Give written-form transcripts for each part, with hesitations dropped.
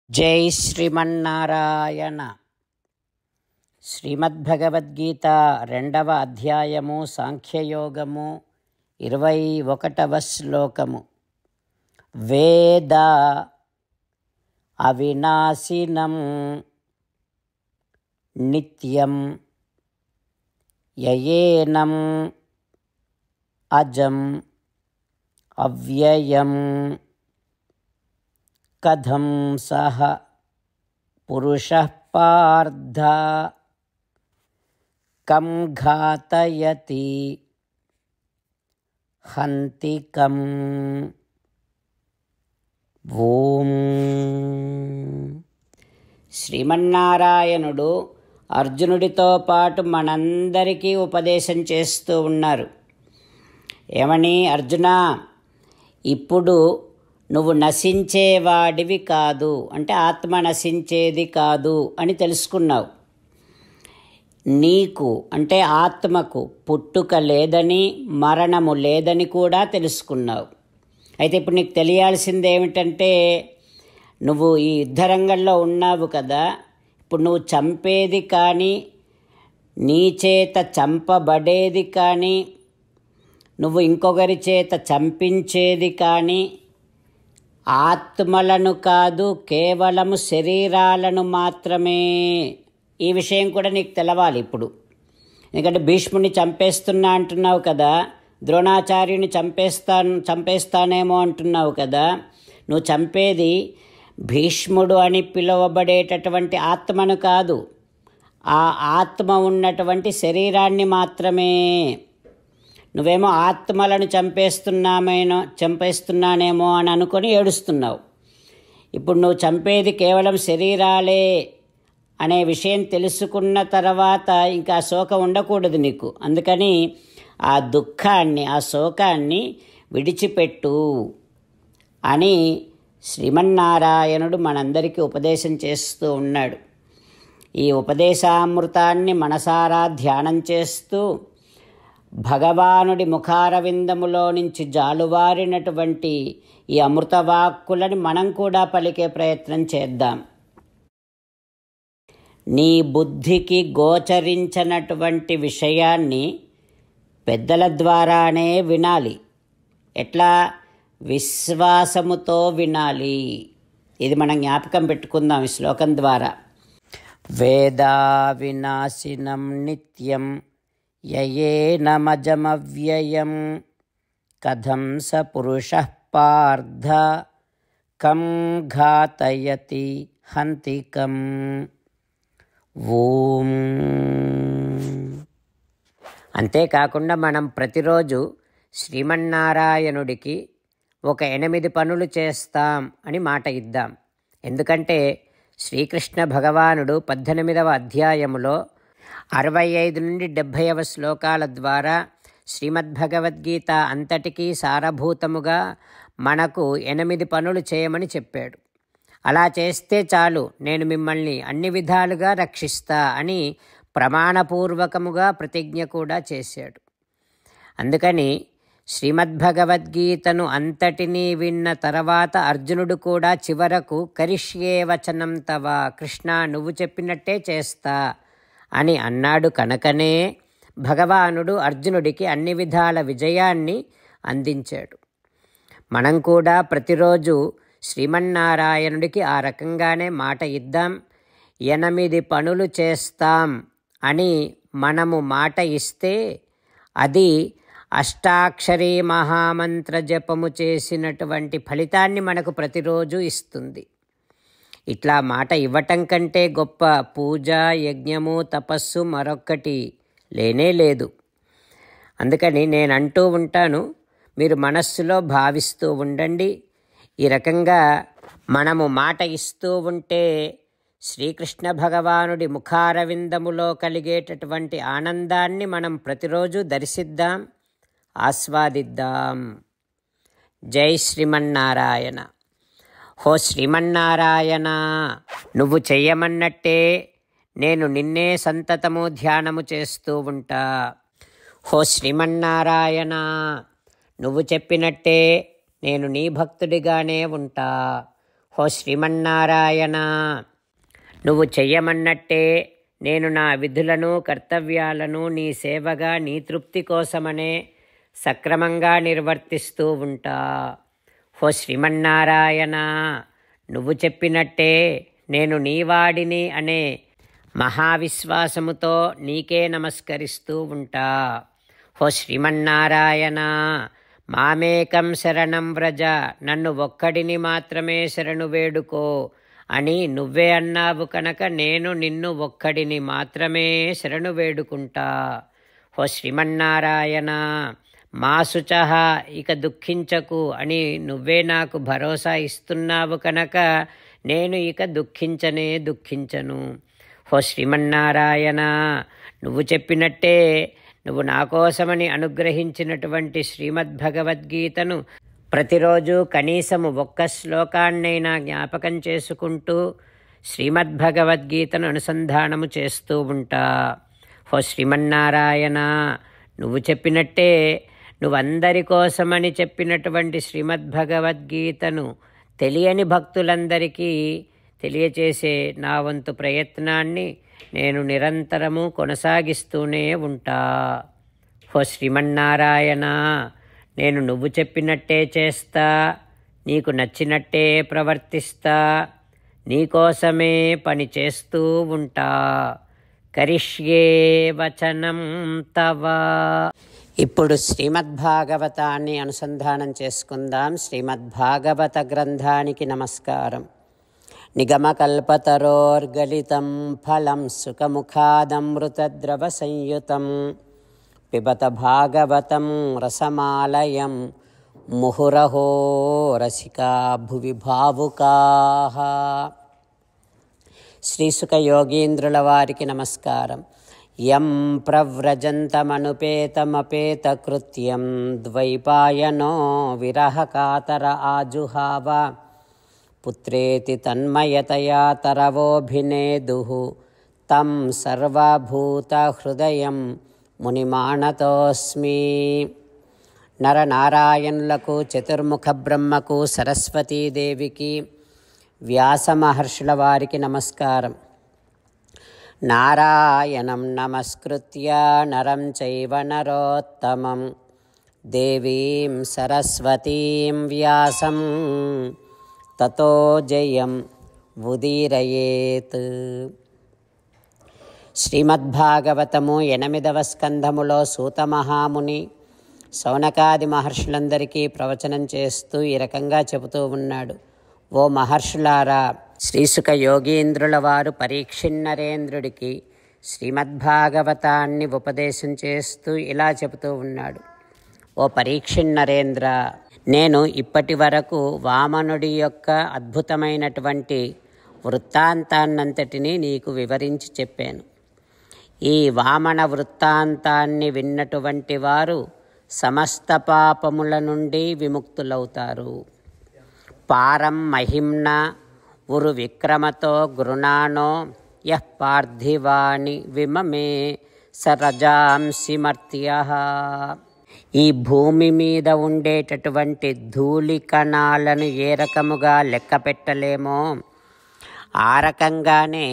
జై శ్రీమన్నారాయణ. శ్రీమద్భగవద్గీత 2వ అధ్యాయము సాంఖ్యయోగము 21వ శ్లోకము. వేద అవినాశినం నిత్యం యయేనం అజం అవ్యయం కథం సహ పురుషః పార్థ కం ఘాతయతి హంతికం. ఓం. శ్రీమన్నారాయణుడు అర్జునుడితో పాటు మనందరికీ ఉపదేశం చేస్తూ ఉన్నారు. ఏమని? అర్జునా, ఇప్పుడు నువ్వు నశించేవాడివి కాదు, అంటే ఆత్మ నశించేది కాదు అని తెలుసుకున్నావు. నీకు అంటే ఆత్మకు పుట్టుక లేదని, మరణము లేదని కూడా తెలుసుకున్నావు. అయితే ఇప్పుడు నీకు తెలియాల్సింది ఏమిటంటే, నువ్వు ఈ యుద్ధరంగంలో ఉన్నావు కదా, ఇప్పుడు నువ్వు చంపేది కానీ, నీ చేత చంపబడేది కానీ, నువ్వు ఇంకొకరి చేత చంపించేది కానీ ఆత్మలను కాదు, కేవలము శరీరాలను మాత్రమే. ఈ విషయం కూడా నీకు తెలవాలి ఇప్పుడు. ఎందుకంటే భీష్ముడిని చంపేస్తున్నా అంటున్నావు కదా, ద్రోణాచార్యుని చంపేస్తానేమో అంటున్నావు కదా. నువ్వు చంపేది భీష్ముడు అని పిలువబడేటటువంటి ఆత్మను కాదు, ఆ ఆత్మ ఉన్నటువంటి శరీరాన్ని మాత్రమే. నువ్వేమో ఆత్మలను చంపేస్తున్నానేమో అని అనుకొని ఏడుస్తున్నావు. ఇప్పుడు నువ్వు చంపేది కేవలం శరీరాలే అనే విషయం తెలుసుకున్న తర్వాత ఇంకా శోకం ఉండకూడదు నీకు. అందుకని ఆ దుఃఖాన్ని, ఆ శోకాన్ని విడిచిపెట్టు అని శ్రీమన్నారాయణుడు మనందరికీ ఉపదేశం చేస్తూ ఉన్నాడు. ఈ ఉపదేశామృతాన్ని మనసారా ధ్యానం చేస్తూ భగవానుడి ముఖారవిందములో నుంచి జాలువారినటువంటి ఈ అమృతవాక్కులని మనం కూడా పలికే ప్రయత్నం చేద్దాం. నీ బుద్ధికి గోచరించినటువంటి విషయాన్ని పెద్దల ద్వారానే వినాలి. ఎట్లా? విశ్వాసముతో వినాలి. ఇది మనం జ్ఞాపకం పెట్టుకుందాం ఈ శ్లోకం ద్వారా. వేదా వినాశినం నిత్యం యయేనమజమవ్యయం కథం స పురుషః పార్థ కం ఘాతయతి హంతికం. ఓం. అంతేకాకుండా మనం ప్రతిరోజు శ్రీమన్నారాయణుడికి ఒక 8 పనులు చేస్తాం అని మాట ఇద్దాం. ఎందుకంటే శ్రీకృష్ణ భగవానుడు 18వ అధ్యాయములో 65 నుండి 70వ శ్లోకాల ద్వారా శ్రీమద్భగవద్గీత అంతటికీ సారభూతముగా మనకు 8 పనులు చేయమని చెప్పాడు. అలా చేస్తే చాలు, నేను మిమ్మల్ని అన్ని విధాలుగా రక్షిస్తా అని ప్రమాణపూర్వకముగా ప్రతిజ్ఞ కూడా చేశాడు. అందుకని శ్రీమద్భగవద్గీతను అంతటినీ విన్న తర్వాత అర్జునుడు కూడా చివరకు కరిష్యే వచనం తవ, కృష్ణ నువ్వు చెప్పినట్టే చేస్తా అని అన్నాడు. కనుకనే భగవానుడు అర్జునుడికి అన్ని విధాల విజయాన్ని అందించాడు. మనం కూడా ప్రతిరోజు శ్రీమన్నారాయణుడికి ఆ రకంగానే మాట ఇద్దాం. 8 పనులు చేస్తాం అని మనము మాట ఇస్తే అది అష్టాక్షరీ మహామంత్ర జపము చేసినటువంటి ఫలితాన్ని మనకు ప్రతిరోజు ఇస్తుంది. ఇట్లా మాట ఇవ్వటం కంటే గొప్ప పూజ, యజ్ఞము, తపస్సు మరొక్కటి లేనే లేదు. అందుకని నేను అంటూ ఉంటాను, మీరు మనస్సులో భావిస్తూ ఉండండి. ఈ రకంగా మనము మాట ఇస్తూ ఉంటే శ్రీకృష్ణ భగవానుడి ముఖారవిందములో కలిగేటటువంటి ఆనందాన్ని మనం ప్రతిరోజు దర్శిద్దాం, ఆస్వాదిద్దాం. జై శ్రీమన్నారాయణ. హో శ్రీమన్నారాయణ, నువ్వు చెయ్యమన్నట్టే నేను నిన్నే సంతతము ధ్యానము చేస్తూ ఉంటా. హో శ్రీమన్నారాయణ, నువ్వు చెప్పినట్టే నేను నీ భక్తుడిగానే ఉంటా. ఓ శ్రీమన్నారాయణ, నువ్వు చెయ్యమన్నట్టే నేను నా విధులను కర్తవ్యాలను నీ సేవగా నీ తృప్తి కోసమనే సక్రమంగా నిర్వర్తిస్తూ ఉంటా. ఓ శ్రీమన్నారాయణ, నువ్వు చెప్పినట్టే నేను నీవాడిని అనే మహావిశ్వాసముతో నీకే నమస్కరిస్తూ ఉంటా. ఓ శ్రీమన్నారాయణ, మామేకం శరణం వ్రజ, నన్ను ఒక్కడిని మాత్రమే శరణు వేడుకో అని నువ్వే అన్నావు కనుక నేను నిన్ను ఒక్కడిని మాత్రమే శరణు వేడుకుంటా. ఓ శ్రీమన్నారాయణ, మా శుచః, ఇక దుఃఖించకు అని నువ్వే నాకు భరోసా ఇస్తున్నావు కనుక నేను ఇక దుఃఖించను. ఓ శ్రీమన్నారాయణ, నువ్వు చెప్పినట్టే నువ్వు నా కోసమని అనుగ్రహించినటువంటి శ్రీమద్భగవద్గీతను ప్రతిరోజు కనీసము ఒక్క శ్లోకాన్నైనా జ్ఞాపకం చేసుకుంటూ శ్రీమద్భగవద్గీతను అనుసంధానము చేస్తూ ఉంటా. ఓ శ్రీమన్నారాయణ, నువ్వు చెప్పినట్టే నువ్వందరి కోసమని చెప్పినటువంటి శ్రీమద్భగవద్గీతను తెలియని భక్తులందరికీ తెలియచేసే నా వంతు ప్రయత్నాన్ని నేను నిరంతరము కొనసాగిస్తూనే ఉంటా. ఓ శ్రీమన్నారాయణ, నేను నువ్వు చెప్పినట్టే చేస్తా, నీకు నచ్చినట్టే ప్రవర్తిస్తా, నీకోసమే పని చేస్తూ ఉంటా. కరిష్యే వచనం తవ. ఇప్పుడు శ్రీమద్భాగవతాన్ని అనుసంధానం చేసుకుందాం. శ్రీమద్భాగవత గ్రంథానికి నమస్కారం. నిగమకల్పతరోర్గలితం ఫలం సుఖముఖాదమృతద్రవ సంయుతం పిబత భాగవతం రసమాలయం ముహురహో రసికా భువి భావుకాః. శ్రీసుఖ యోగీంద్రుల వారికి నమస్కారం. యం ప్రవ్రజంతమనుపేతమపేతకృత్యం ద్వైపాయనో విరహకాతర ఆజుహావ పుత్రేతి తన్మయతయా తరవోభినేదుః తం సర్వభూతహృదయం మునిమానతోస్మి. నరనారాయణులకు, చతుర్ముఖ బ్రహ్మకు, సరస్వతీదేవికి, వ్యాస మహర్షుల వారికి నమస్కారం. నారాయణం నమస్కృత్య నరం చైవ నరోత్తమం దేవీం సరస్వతీం వ్యాసం తతో జయం ఉదీరయేత్. శ్రీమద్భాగవతము 8వ స్కంధములో సూత మహాముని శౌనకాది మహర్షులందరికీ ప్రవచనం చేస్తూ ఈ రకంగా చెబుతూ ఉన్నాడు. ఓ మహర్షులారా, శ్రీసుఖ యోగీంద్రుల వారు పరీక్షిన్నరేంద్రుడికి శ్రీమద్భాగవతాన్ని ఉపదేశం చేస్తూ ఇలా చెబుతూ ఉన్నాడు. ఓ పరీక్షిన్నరేంద్ర, నేను ఇప్పటి వరకు వామనుడి యొక్క అద్భుతమైనటువంటి వృత్తాంతాన్నంతటినీ నీకు వివరించి చెప్పాను. ఈ వామన వృత్తాంతాన్ని విన్నటువంటి వారు సమస్త పాపముల నుండి విముక్తులవుతారు. పారం మహిమ్న ఉరు విక్రమతో గృణానో యః పార్థివాని విమమే సరజాంసి మర్త్యః. ఈ భూమి మీద ఉండేటటువంటి ధూళి కణాలను ఏ రకముగా లెక్క పెట్టలేమో ఆ రకంగానే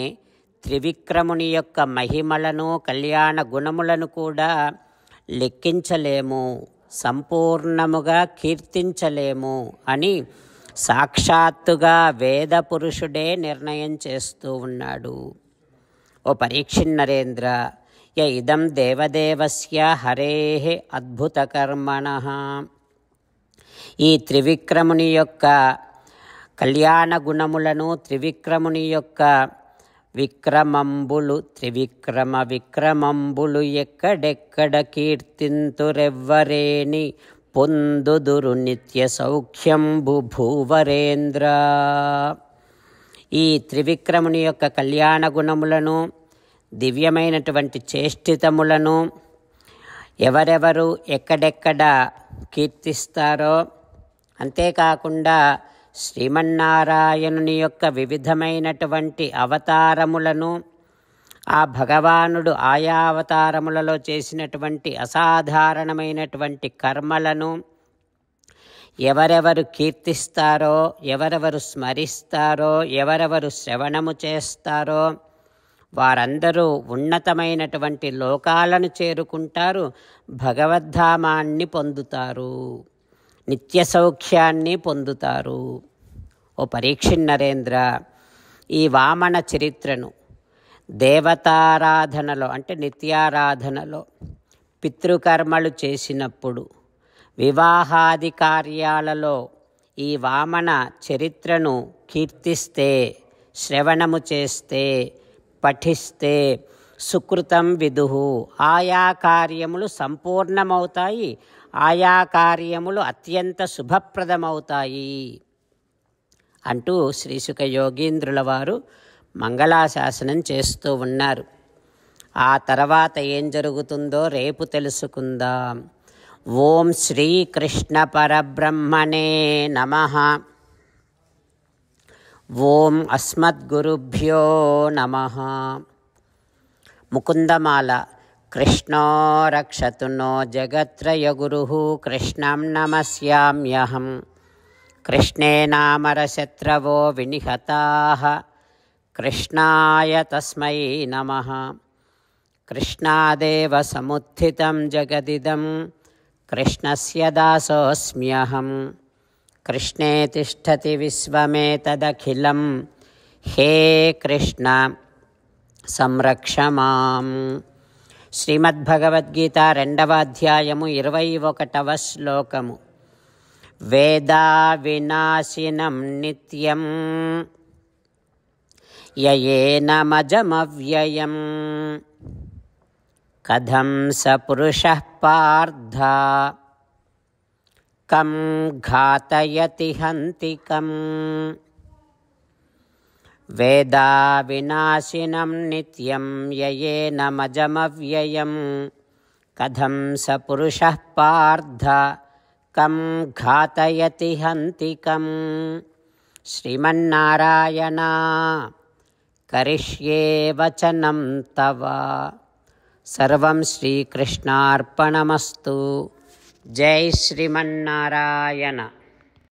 త్రివిక్రముని యొక్క మహిమలను, కళ్యాణ గుణములను కూడా లెక్కించలేము, సంపూర్ణముగా కీర్తించలేము అని సాక్షాత్తుగా వేద పురుషుడే నిర్ణయం చేస్తూ ఉన్నాడు. ఓ పరీక్షిన్నరేంద్ర, య ఇదం దేవదేవస్య హరేః అద్భుతకర్మణః. ఈ త్రివిక్రముని యొక్క కళ్యాణ గుణములను, త్రివిక్రముని యొక్క విక్రమంబులు ఎక్కడెక్కడ కీర్తింతురెవ్వరేని పొందుదురు నిత్య సౌఖ్యంబు భూవరేంద్ర. ఈ త్రివిక్రముని యొక్క కళ్యాణ గుణములను, దివ్యమైనటువంటి చేష్టితములను ఎవరెవరు ఎక్కడెక్కడ కీర్తిస్తారో, అంతేకాకుండా శ్రీమన్నారాయణుని యొక్క వివిధమైనటువంటి అవతారములను, ఆ భగవానుడు ఆయా అవతారములలో చేసినటువంటి అసాధారణమైనటువంటి కర్మలను ఎవరెవరు కీర్తిస్తారో, ఎవరెవరు స్మరిస్తారో, ఎవరెవరు శ్రవణము చేస్తారో వారందరూ ఉన్నతమైనటువంటి లోకాలను చేరుకుంటారు, భగవద్ధామాన్ని పొందుతారు, నిత్య సౌఖ్యాన్ని పొందుతారు. ఓ పరీక్షిత్ నరేంద్ర, ఈ వామన చరిత్రను దేవతారాధనలో అంటే నిత్యారాధనలో, పితృకర్మలు చేసినప్పుడు, వివాహాది కార్యాలలో ఈ వామన చరిత్రను కీర్తిస్తే, శ్రవణము చేస్తే, పఠిస్తే సుకృతం విదుహు, ఆయా కార్యములు సంపూర్ణమవుతాయి, ఆయా కార్యములు అత్యంత శుభప్రదమవుతాయి అంటూ శ్రీశుక యోగీంద్రుల వారు మంగళాశాసనం చేస్తూ ఉన్నారు. ఆ తర్వాత ఏం జరుగుతుందో రేపు తెలుసుకుందాం. ఓం శ్రీకృష్ణ పరబ్రహ్మణే నమః. ఓం అస్మద్గురుభ్యో నమః. ముకుందమాల. కృష్ణో రక్షతు నో జగత్రయగురుః కృష్ణం నమస్యామ్యహం. కృష్ణే నామరశత్రవో వినిహతాః కృష్ణాయ తస్మై నమః. కృష్ణాదేవ సముత్థితం జగదిదం కృష్ణస్య దాసోऽస్మ్యహం. కృష్ణే తిష్టతి విశ్వమేతదఖిలం హే కృష్ణ సంరక్ష మాం. శ్రీమద్భగవద్గీత 2వ అధ్యాయము 21వ శ్లోకము. వేదా వినాశినం నిత్యం యయేనమజమవ్యయం కథం స పురుషః పార్థ కం ఘాతయతి హంతికం. వేదా వినాశినం నిత్యం యయేనమజమవ్యయం కథం స పురుషః పార్థ కం ఘాతయతి హంతికం. శ్రీమన్నారాయణ కరిష్యే వచనం తవ. సర్వం శ్రీకృష్ణార్పణమస్తు. జై శ్రీమన్నారాయణ.